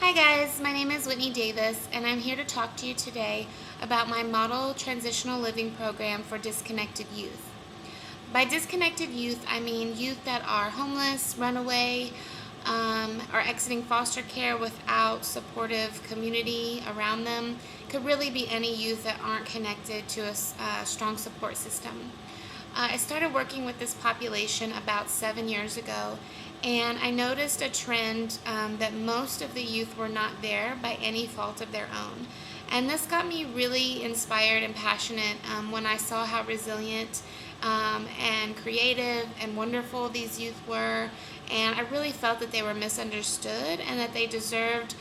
Hi guys, my name is Whitney Davis and I'm here to talk to you today about my model transitional living program for disconnected youth. By disconnected youth, I mean youth that are homeless, runaway, or exiting foster care without supportive community around them. Could really be any youth that aren't connected to a strong support system. I started working with this population about 7 years ago, and I noticed a trend that most of the youth were not there by any fault of their own. And this got me really inspired and passionate when I saw how resilient and creative and wonderful these youth were. And I really felt that they were misunderstood and that they deserved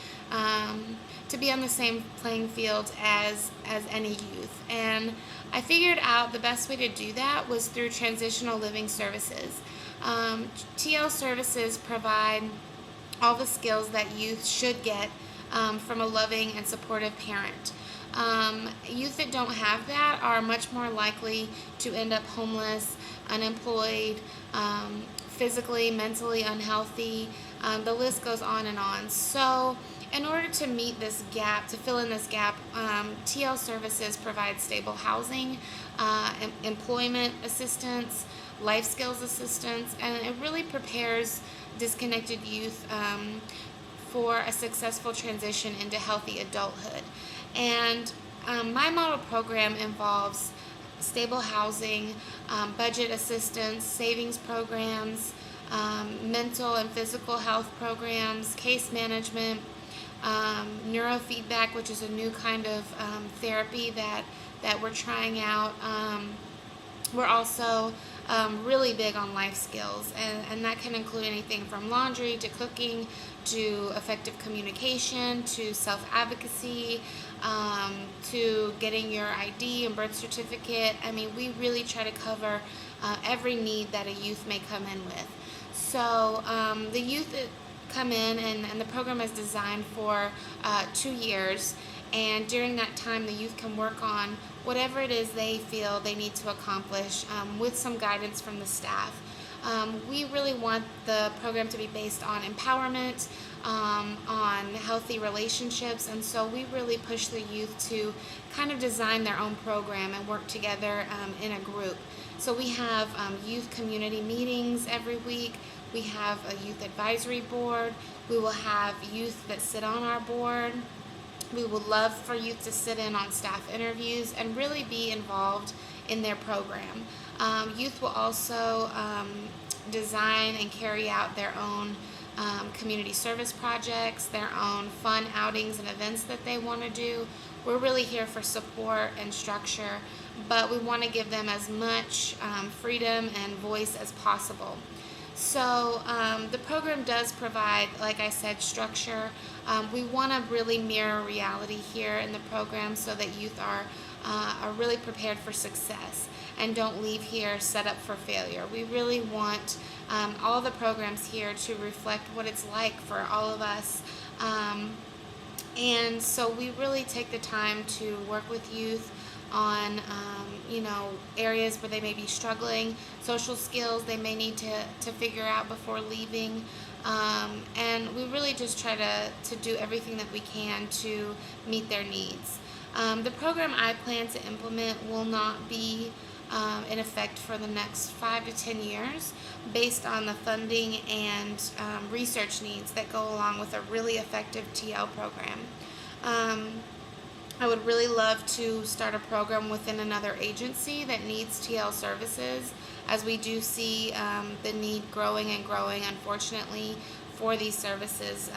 to be on the same playing field as any youth. And I figured out the best way to do that was through transitional living services. TL services provide all the skills that youth should get from a loving and supportive parent. Youth that don't have that are much more likely to end up homeless, unemployed, physically, mentally unhealthy. The list goes on and on. So in order to meet this gap, to fill in this gap, TL services provide stable housing, employment assistance, life skills assistance, and it really prepares disconnected youth for a successful transition into healthy adulthood. And my model program involves stable housing, budget assistance, savings programs, mental and physical health programs, case management, neurofeedback, which is a new kind of therapy that we're trying out. We're also really big on life skills, and that can include anything from laundry to cooking to effective communication to self-advocacy to getting your ID and birth certificate. I mean, we really try to cover every need that a youth may come in with. So the youth that come in, and the program is designed for 2 years, and during that time the youth can work on whatever it is they feel they need to accomplish with some guidance from the staff. We really want the program to be based on empowerment, on healthy relationships, and so we really push the youth to kind of design their own program and work together in a group. So we have youth community meetings every week. We have a youth advisory board. We will have youth that sit on our board. We would love for youth to sit in on staff interviews and really be involved in their program. Youth will also design and carry out their own community service projects, their own fun outings and events that they want to do. We're really here for support and structure, but we want to give them as much freedom and voice as possible. So the program does provide, like I said, structure. We want to really mirror reality here in the program so that youth are really prepared for success and don't leave here set up for failure. We really want all the programs here to reflect what it's like for all of us. And so we really take the time to work with youth on areas where they may be struggling, social skills they may need to figure out before leaving, and we really just try to do everything that we can to meet their needs. The program I plan to implement will not be in effect for the next 5 to 10 years based on the funding and research needs that go along with a really effective TL program. I would really love to start a program within another agency that needs TL services, as we do see the need growing and growing, unfortunately, for these services.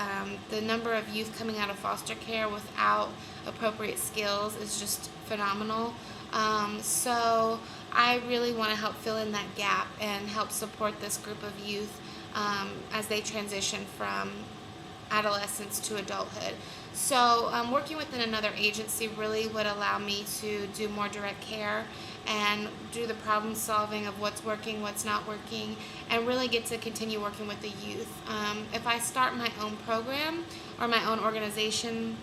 The number of youth coming out of foster care without appropriate skills is just phenomenal. So I really want to help fill in that gap and help support this group of youth as they transition from adolescence to adulthood. So working within another agency really would allow me to do more direct care and do the problem solving of what's working, what's not working, and really get to continue working with the youth. If I start my own program or my own organization,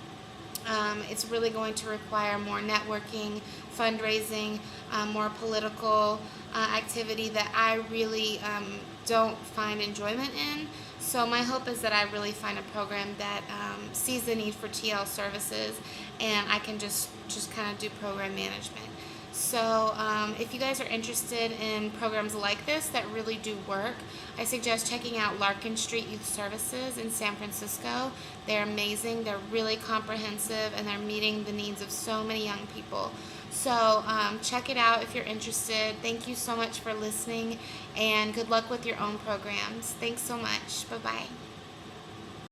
it's really going to require more networking, fundraising, more political activity that I really don't find enjoyment in. So my hope is that I really find a program that sees the need for TL services, and I can just kind of do program management. So if you guys are interested in programs like this that really do work, I suggest checking out Larkin Street Youth Services in San Francisco. They're amazing. They're really comprehensive, and they're meeting the needs of so many young people. So check it out if you're interested. Thank you so much for listening, and good luck with your own programs. Thanks so much. Bye-bye.